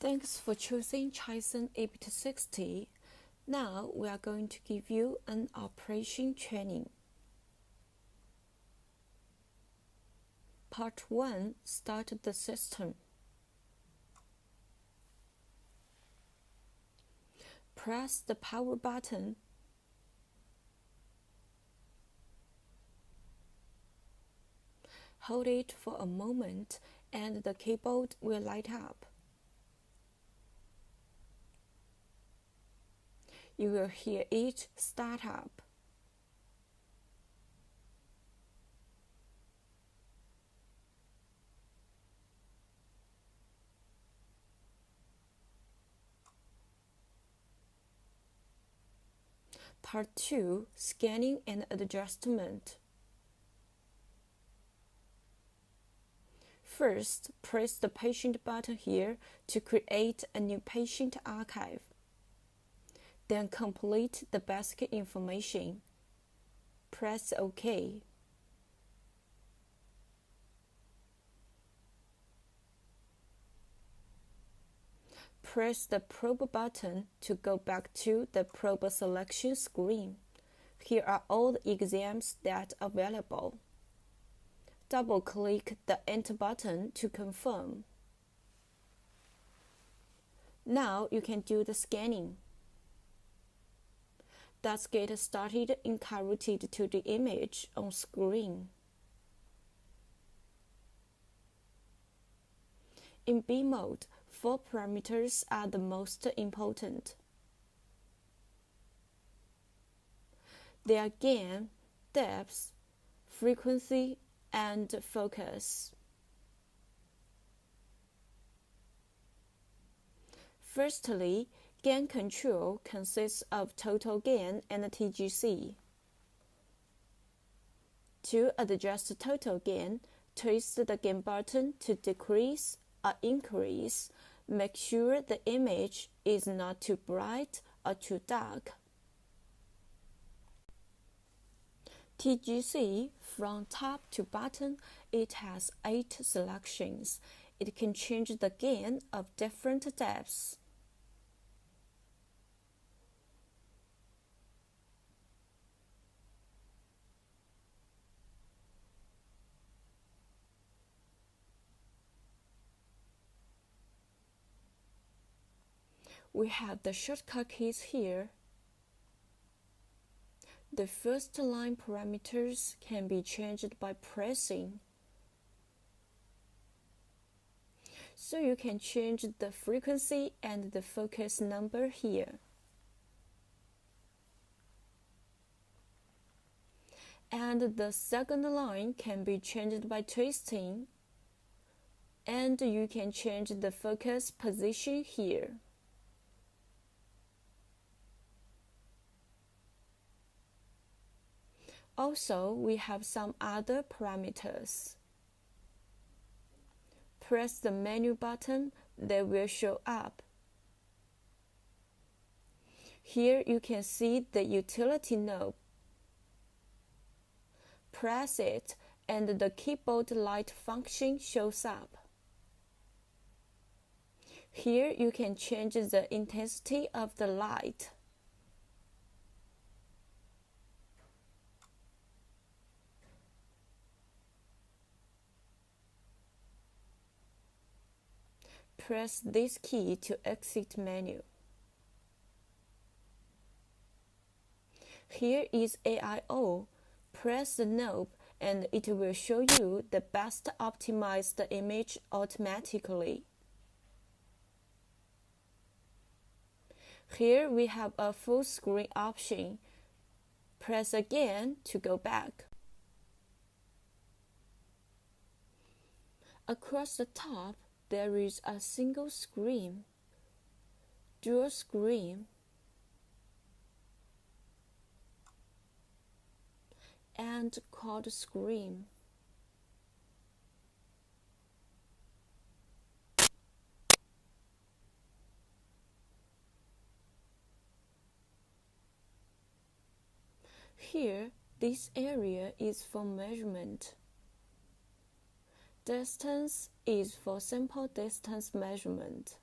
Thanks for choosing Chison EBit60. Now we are going to give you an operation training. Part 1. Start the system. Press the power button. Hold it for a moment and the keyboard will light up. You will hear it start up. Part 2. Scanning and adjustment. First, press the patient button here to create a new patient archive. Then complete the basic information. Press OK. Press the probe button to go back to the probe selection screen. Here are all the exams that are available. Double-click the Enter button to confirm. Now you can do the scanning. Let's get started in carotid to the image on screen. In B mode, 4 parameters are the most important. They are gain, depth, frequency, and focus. Firstly, gain control consists of total gain and TGC. To adjust total gain, twist the gain button to decrease or increase. Make sure the image is not too bright or too dark. TGC, from top to bottom, it has 8 selections. It can change the gain of different depths. We have the shortcut keys here. The first line parameters can be changed by pressing. So you can change the frequency and the focus number here. And the second line can be changed by twisting. And you can change the focus position here. Also, we have some other parameters. Press the menu button, they will show up. Here you can see the utility knob. Press it and the keyboard light function shows up. Here you can change the intensity of the light. Press this key to exit menu. Here is AIO. Press the knob and it will show you the best optimized image automatically. Here we have a full screen option. Press again to go back. Across the top, there is a single screen, dual screen, and quad screen. Here, this area is for measurement. Distance is for sample distance measurement.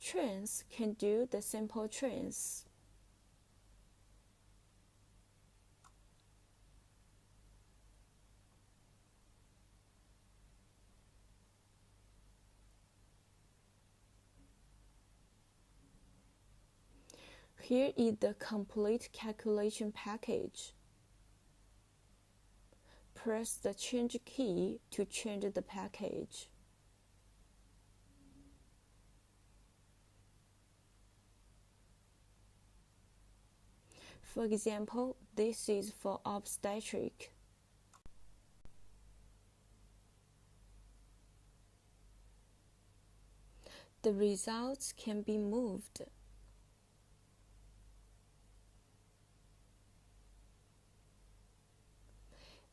trains can do the simple trains. Here is the complete calculation package. Press the change key to change the package. For example, this is for obstetric. The results can be moved.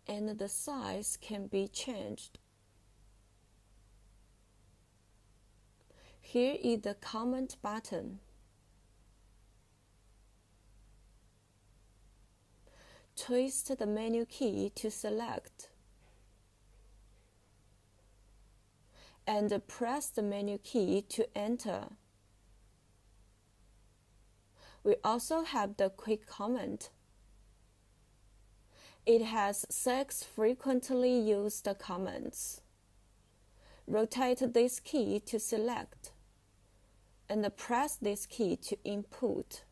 And the size can be changed. Here is the comment button. Twist the menu key to select. And press the menu key to enter. We also have the quick comment. It has 6 frequently used comments. Rotate this key to select, and press this key to input.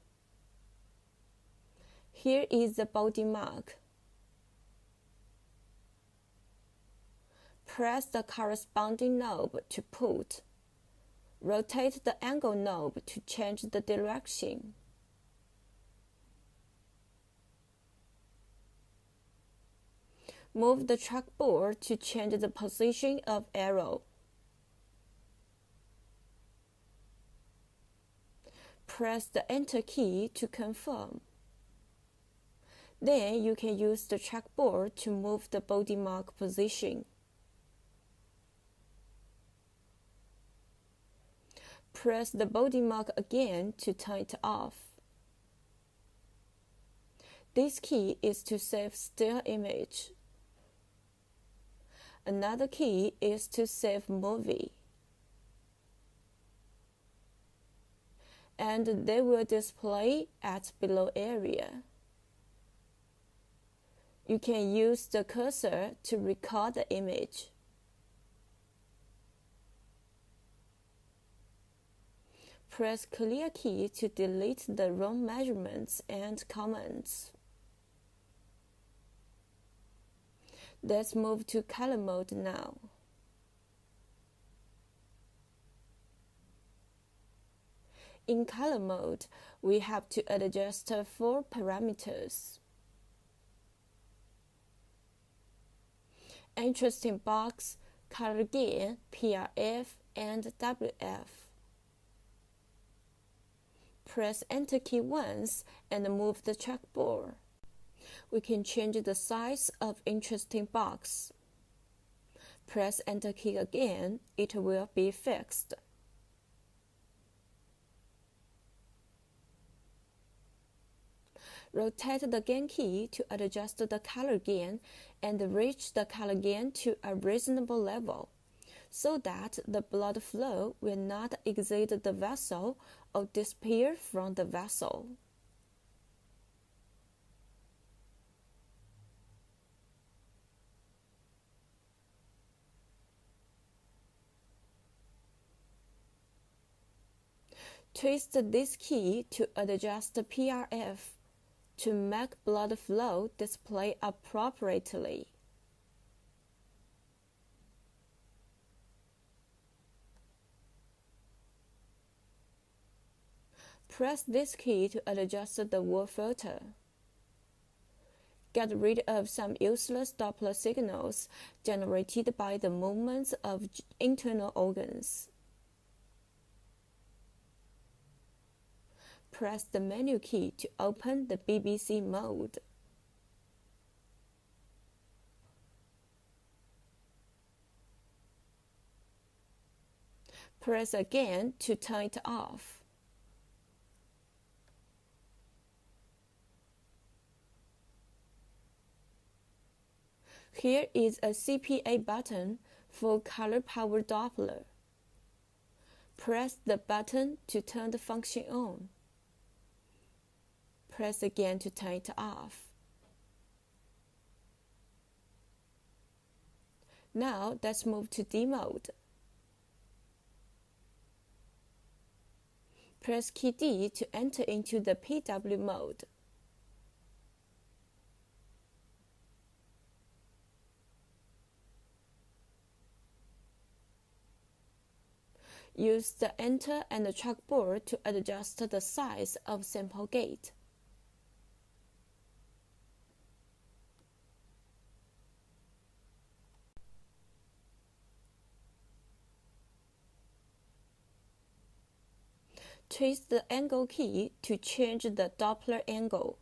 Here is the body mark. Press the corresponding knob to put. Rotate the angle knob to change the direction. Move the trackball to change the position of arrow. Press the Enter key to confirm. Then you can use the trackball to move the body mark position. Press the body mark again to turn it off. This key is to save still image. Another key is to save movie. And they will display at below area. You can use the cursor to record the image. Press Clear key to delete the wrong measurements and comments. Let's move to color mode now. In color mode, we have to adjust 4 parameters. Interesting box, color gain, PRF, and WF. Press Enter key once and move the trackball. We can change the size of interesting box. Press Enter key again, it will be fixed. Rotate the gain key to adjust the color gain and reach the color gain to a reasonable level, so that the blood flow will not exceed the vessel or disappear from the vessel. Twist this key to adjust the PRF to make blood flow display appropriately. Press this key to adjust the wall filter. Get rid of some useless Doppler signals generated by the movements of internal organs. Press the menu key to open the BBC mode. Press again to turn it off. Here is a CPA button for color power Doppler. Press the button to turn the function on. Press again to turn it off. Now let's move to D mode. Press key D to enter into the PW mode. Use the enter and the trackball to adjust the size of sample gate. Twist the angle key to change the Doppler angle.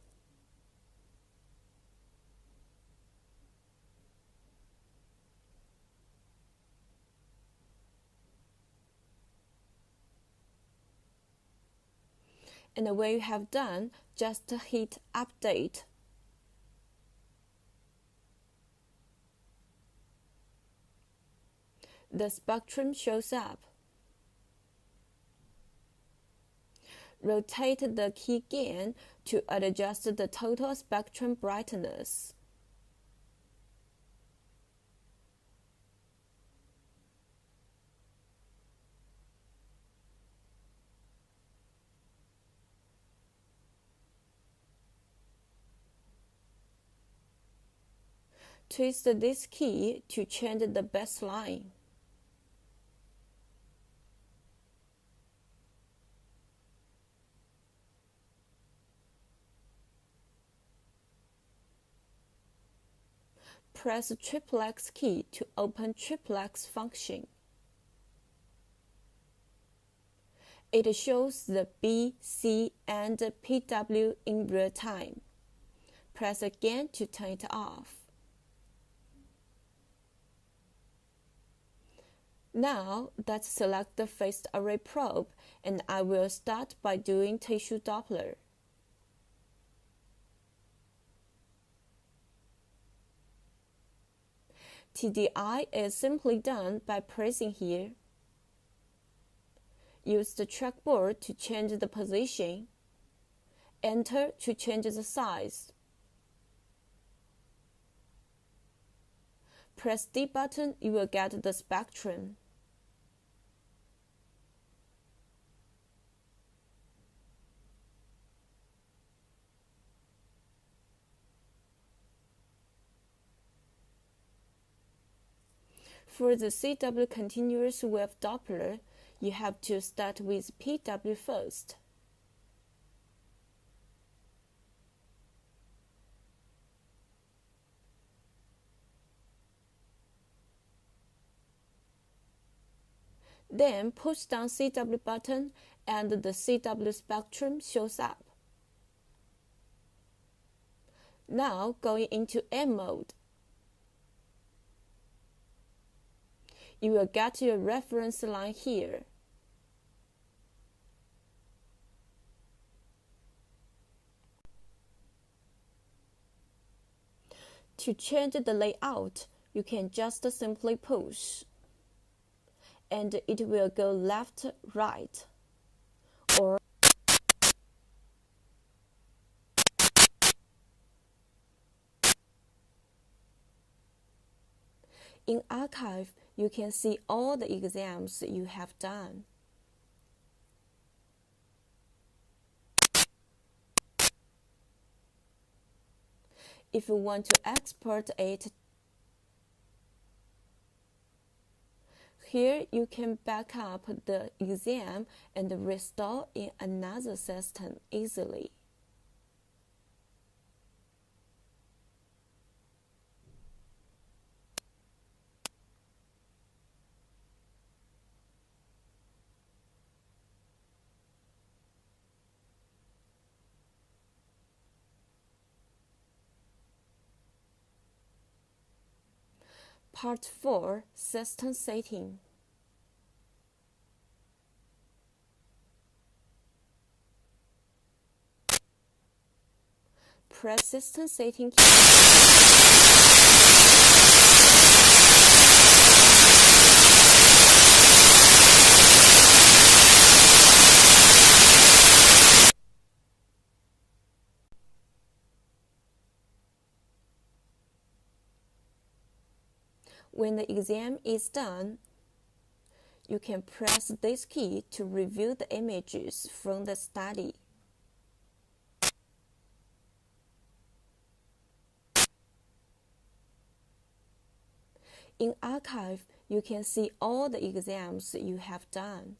And when you have done, just hit Update. The spectrum shows up. Rotate the key again to adjust the total spectrum brightness. Twist this key to change the baseline. Press triplex key to open triplex function. It shows the B, C, and PW in real time. Press again to turn it off. Now, let's select the phased array probe, and I will start by doing tissue Doppler. TDI is simply done by pressing here. Use the trackball to change the position. Enter to change the size. Press D button, you will get the spectrum. For the CW continuous wave Doppler, you have to start with PW first. Then push down CW button and the CW spectrum shows up. Now going into M mode. You will get your reference line here. To change the layout, you can just simply push, and it will go left, right, or in Archive, you can see all the exams you have done. If you want to export it, here you can back up the exam and restore in another system easily. Part 4, System Setting. Press System Setting key. When the exam is done, you can press this key to review the images from the study. In Archive, you can see all the exams you have done.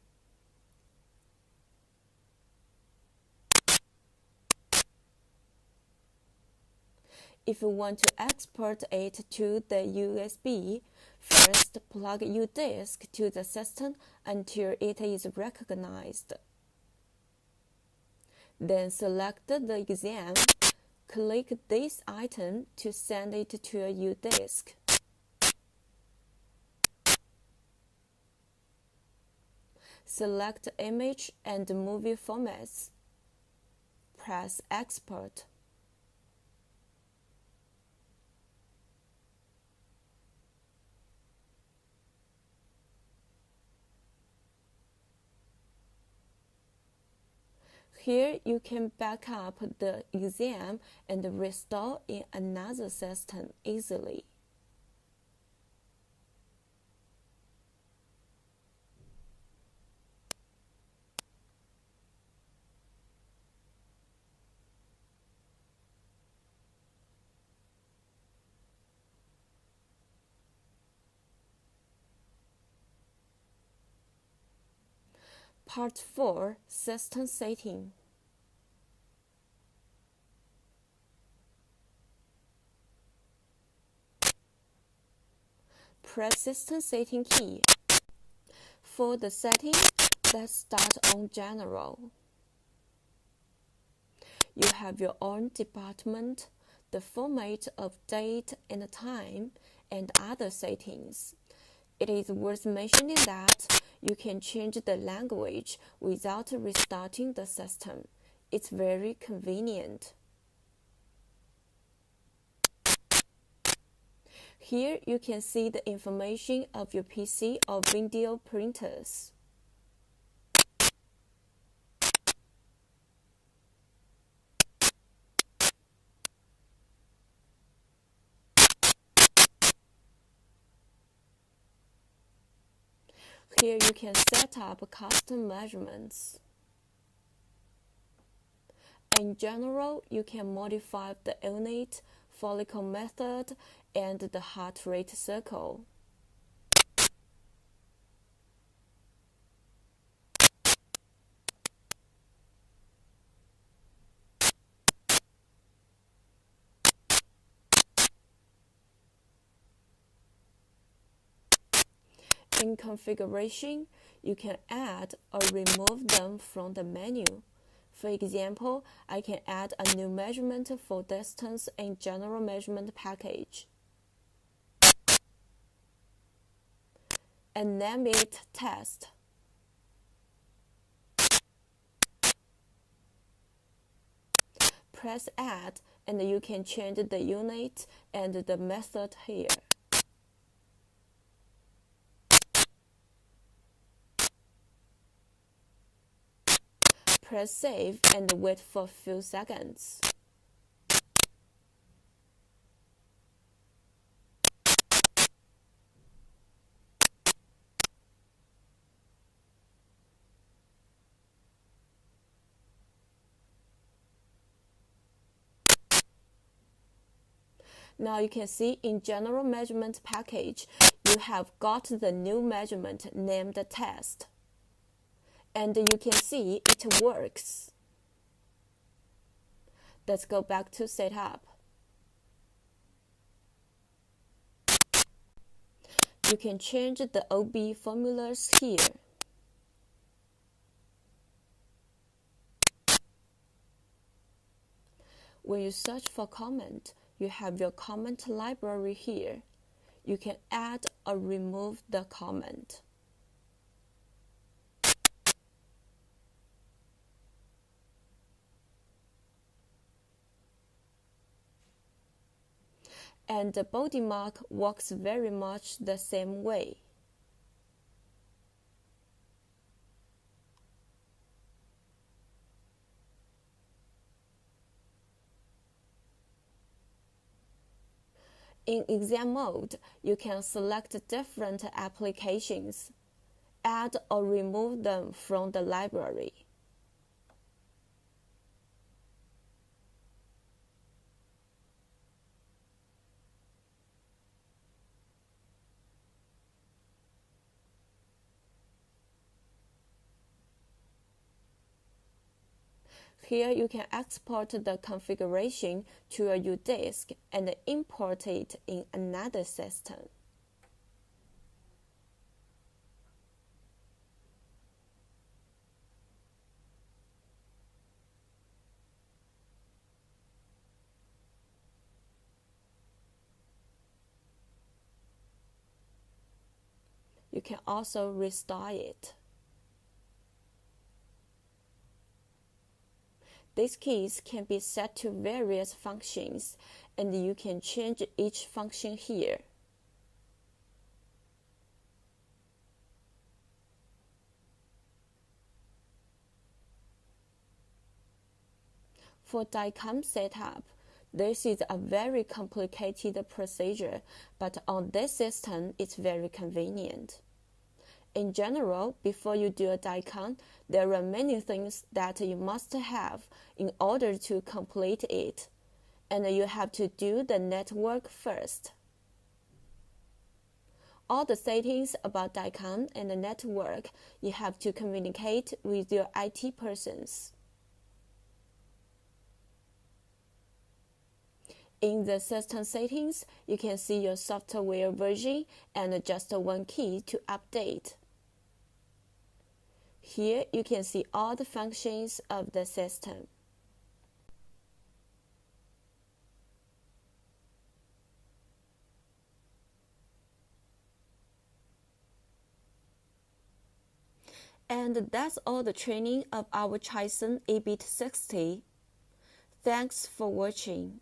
If you want to export it to the USB, first plug your disk to the system until it is recognized. Then select the exam, click this icon to send it to your disk. Select image and movie formats. Press Export. Here you can back up the exam and restore in another system easily. Part 4, System Setting. Press System Setting key. For the setting, let's start on General. You have your own department, the format of date and time, and other settings. It is worth mentioning that you can change the language without restarting the system. It's very convenient. Here you can see the information of your PC or video printers. Here you can set up custom measurements. In general, you can modify the unit, follicle method, and the heart rate circle. In configuration, you can add or remove them from the menu. For example, I can add a new measurement for distance in General Measurement package and name it Test. Press Add and you can change the unit and the method here. Press Save and wait for a few seconds. Now you can see in General Measurement package, you have got the new measurement named Test. And you can see it works. Let's go back to Setup. You can change the OB formulas here. When you search for comment, you have your comment library here. You can add or remove the comment. And the body mark works very much the same way. In exam mode, you can select different applications, add or remove them from the library. Here you can export the configuration to a U-disk and import it in another system. You can also restore it. These keys can be set to various functions, and you can change each function here. For DICOM setup, this is a very complicated procedure, but on this system, it's very convenient. In general, before you do a DICOM, there are many things that you must have in order to complete it, and you have to do the network first. All the settings about DICOM and the network, you have to communicate with your IT persons. In the system settings, you can see your software version and just one key to update. Here you can see all the functions of the system. And that's all the training of our Chison EBit60. Thanks for watching.